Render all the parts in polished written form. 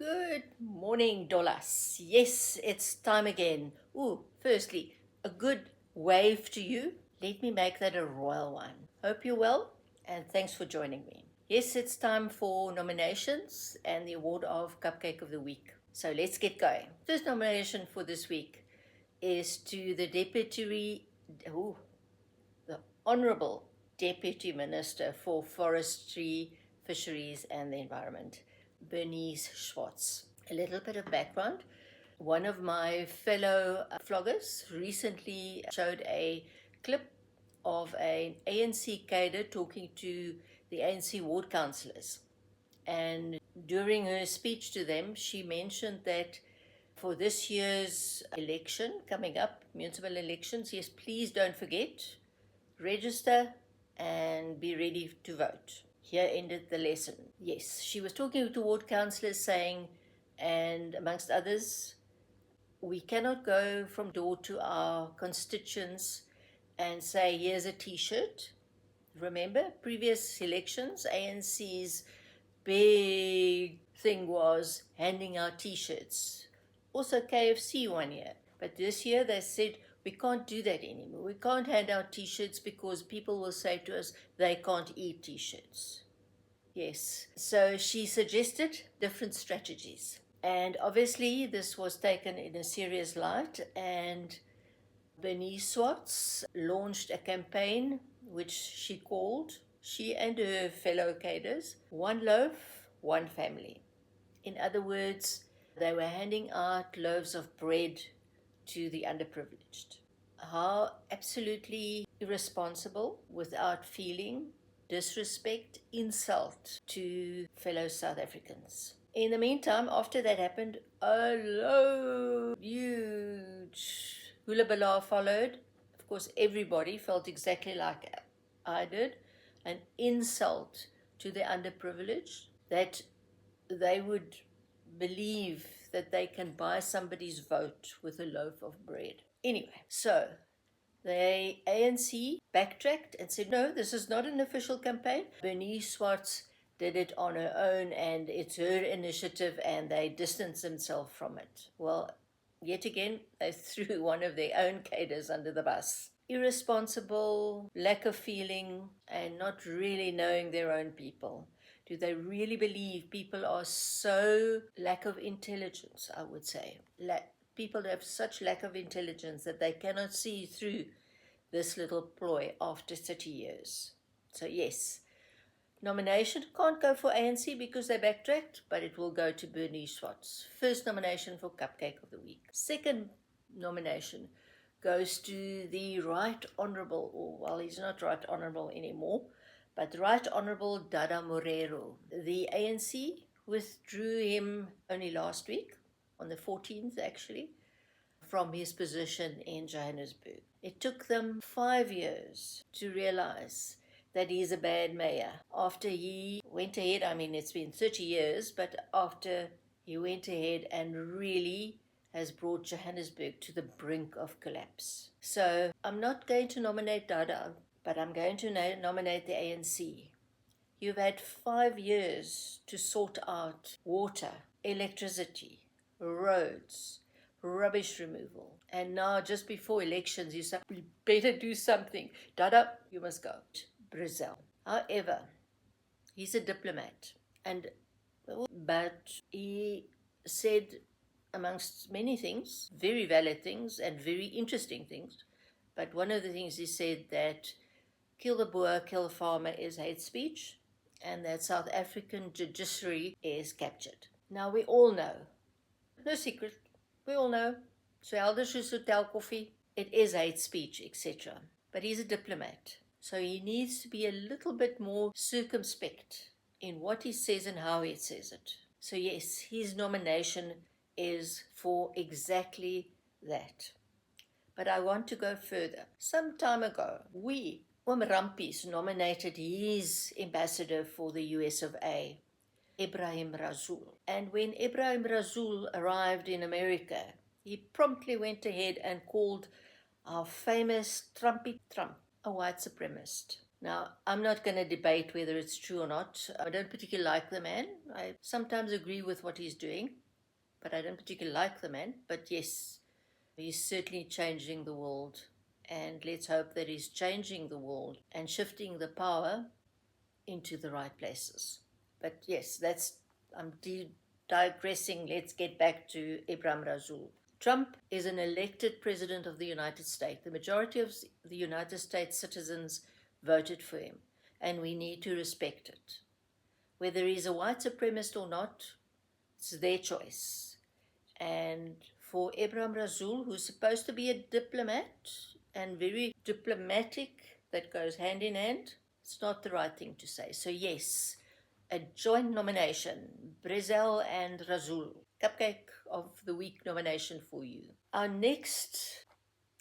Good morning, Dolas. Yes, it's time again. Firstly, a good wave to you. Let me make that a royal one. Hope you're well, and thanks for joining me. Yes, it's time for nominations and the award of Cupcake of the Week. So let's get going. First nomination for this week is to the the Honorable Deputy Minister for Forestry, Fisheries and the Environment, Bernice Schwartz. A little bit of background. One of my fellow vloggers recently showed a clip of an ANC cadre talking to the ANC ward councillors. And during her speech to them, she mentioned that for this year's election coming up, municipal elections, yes, please don't forget, register and be ready to vote. Here ended the lesson. Yes, she was talking to ward councillors saying, and amongst others, we cannot go from door to our constituents and say, here's a t-shirt. Remember, previous elections, ANC's big thing was handing out t-shirts. Also KFC one year. But this year they said, we can't do that anymore. We can't hand out t-shirts because people will say to us they can't eat t-shirts. Yes. So she suggested different strategies. And obviously this was taken in a serious light, and Bernice Schwartz launched a campaign which she and her fellow cadres, one loaf, one family. In other words, they were handing out loaves of bread to the underprivileged. How absolutely irresponsible, without feeling, disrespect, insult to fellow South Africans. In the meantime, after that happened, a huge hula bala followed. Of course, everybody felt exactly like I did, an insult to the underprivileged, that they would believe that they can buy somebody's vote with a loaf of bread. Anyway, so the ANC backtracked and said, no, this is not an official campaign. Bernice Schwartz did it on her own and it's her initiative, and they distanced themselves from it. Well, yet again, they threw one of their own cadres under the bus. Irresponsible, lack of feeling, and not really knowing their own people. Do they really believe people are so lack of intelligence, I would say? People have such lack of intelligence that they cannot see through this little ploy after 30 years. So yes, nomination can't go for ANC because they backtracked, but it will go to Bernice Schwartz. First nomination for Cupcake of the Week. Second nomination goes to the Right Honourable, he's not Right Honourable anymore, but Right Honourable Dada Morero. The ANC withdrew him only last week, on the 14th actually, from his position in Johannesburg. It took them 5 years to realize that he's a bad mayor. After he went ahead, it's been 30 years, but after he went ahead and really has brought Johannesburg to the brink of collapse. So I'm not going to nominate Dada, but I'm going to nominate the ANC. You've had 5 years to sort out water, electricity, roads, rubbish removal. And now, just before elections, you say, we better do something. Dada, you must go. Brezell. However, he's a diplomat. But he said, amongst many things, very valid things and very interesting things, but one of the things he said that kill the Boer, kill the farmer is hate speech, and that South African judiciary is captured. Now we all know, no secret, we all know, so elders is hotel coffee, it is hate speech, etc. But he's a diplomat, so he needs to be a little bit more circumspect in what he says and how he says it. So yes, his nomination is for exactly that. But I want to go further. Some time ago, Rampies nominated his ambassador for the US of A, Ebrahim Rasool. And when Ebrahim Rasool arrived in America, he promptly went ahead and called our famous Trumpy Trump a white supremacist. Now, I'm not going to debate whether it's true or not. I don't particularly like the man. I sometimes agree with what he's doing, but I don't particularly like the man. But yes, he's certainly changing the world. And let's hope that he's changing the world and shifting the power into the right places. But yes, I'm digressing. Let's get back to Ibrahim Rasool. Trump is an elected president of the United States. The majority of the United States citizens voted for him, and we need to respect it. Whether he's a white supremacist or not, it's their choice. And for Ibrahim Rasool, who's supposed to be a diplomat and very diplomatic, that goes hand in hand, it's not the right thing to say. So yes, a joint nomination, Brezell and Rasool. Cupcake of the Week nomination for you. Our next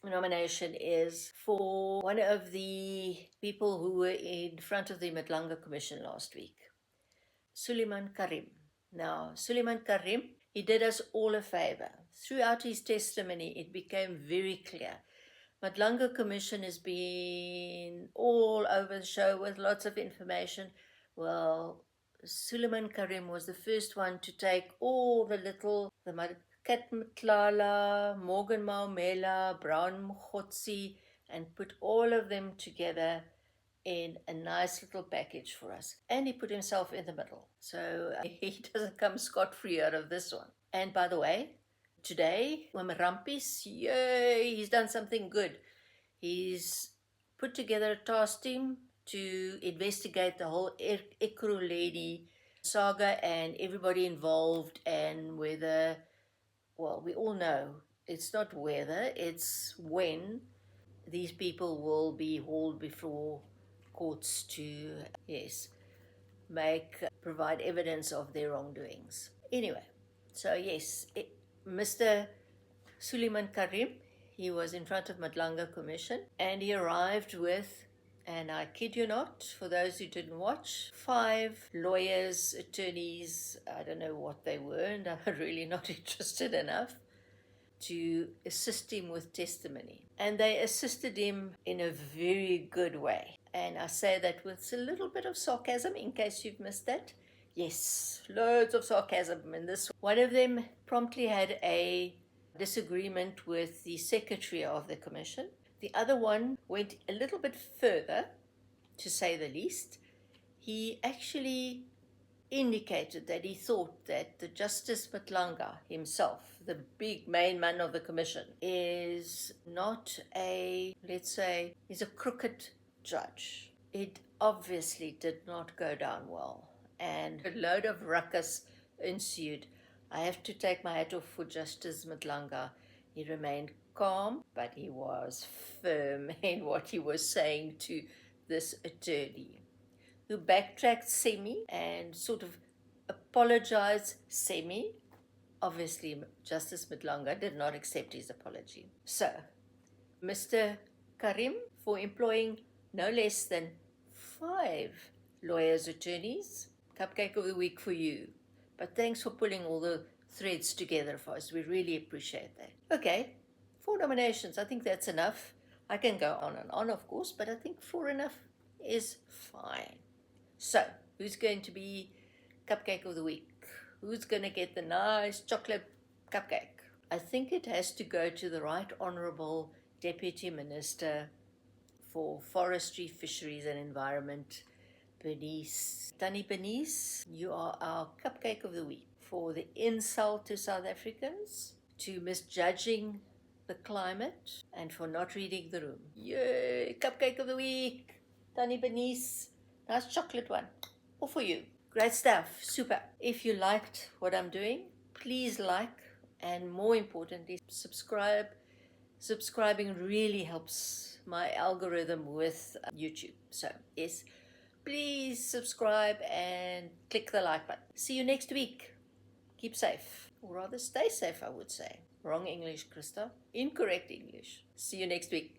nomination is for one of the people who were in front of the Madlanga Commission last week, Suleiman Karim. Now, Suleiman Karim, he did us all a favor. Throughout his testimony, it became very clear. Madlanga Commission has been all over the show with lots of information. Well, Suleiman Karim was the first one to take all the Kat Mtlala, Morgan Maumela, Brown Mkhotsi, and put all of them together in a nice little package for us. And he put himself in the middle. So he doesn't come scot-free out of this one. And by the way, today, Wamarampis, yay, he's done something good. He's put together a task team to investigate the whole Ekru lady saga and everybody involved, and whether, well, we all know it's not whether, it's when these people will be hauled before courts to, yes, provide evidence of their wrongdoings. Anyway, so yes, Mr. Suleiman Karim, he was in front of Madlanga Commission, and he arrived with, and I kid you not, for those who didn't watch, 5 lawyers, attorneys, I don't know what they were, and I'm really not interested enough to assist him with testimony. And they assisted him in a very good way. And I say that with a little bit of sarcasm in case you've missed that. Yes, loads of sarcasm in this. One of them promptly had a disagreement with the secretary of the commission. The other one went a little bit further, to say the least. He actually indicated that he thought that the Justice Matlanga himself, the big main man of the commission, is not let's say, he's a crooked judge. It obviously did not go down well, and a load of ruckus ensued. I have to take my hat off for Justice Matlanga. He remained calm, but he was firm in what he was saying to this attorney, who backtracked semi and sort of apologized semi. Obviously, Justice Matlanga did not accept his apology. So, Mr. Karim, for employing no less than 5 lawyers, attorneys, Cupcake of the Week for you. But thanks for pulling all the threads together for us. We really appreciate that. Okay, 4 nominations. I think that's enough. I can go on and on, of course, but I think 4 enough is fine. So, who's going to be Cupcake of the Week? Who's going to get the nice chocolate cupcake? I think it has to go to the Right Honourable Deputy Minister for Forestry, Fisheries and Environment, Bernice. Tannie Bernice, you are our Cupcake of the Week for the insult to South Africans, to misjudging the climate, and for not reading the room. Yay! Cupcake of the Week! Tannie Bernice. Nice chocolate one. All for you. Great stuff. Super. If you liked what I'm doing, please like, and more importantly, subscribe. Subscribing really helps my algorithm with YouTube. So, yes, please subscribe and click the like button. See you next week. Keep safe. Or rather, stay safe, I would say. Wrong English, Krista. Incorrect English. See you next week.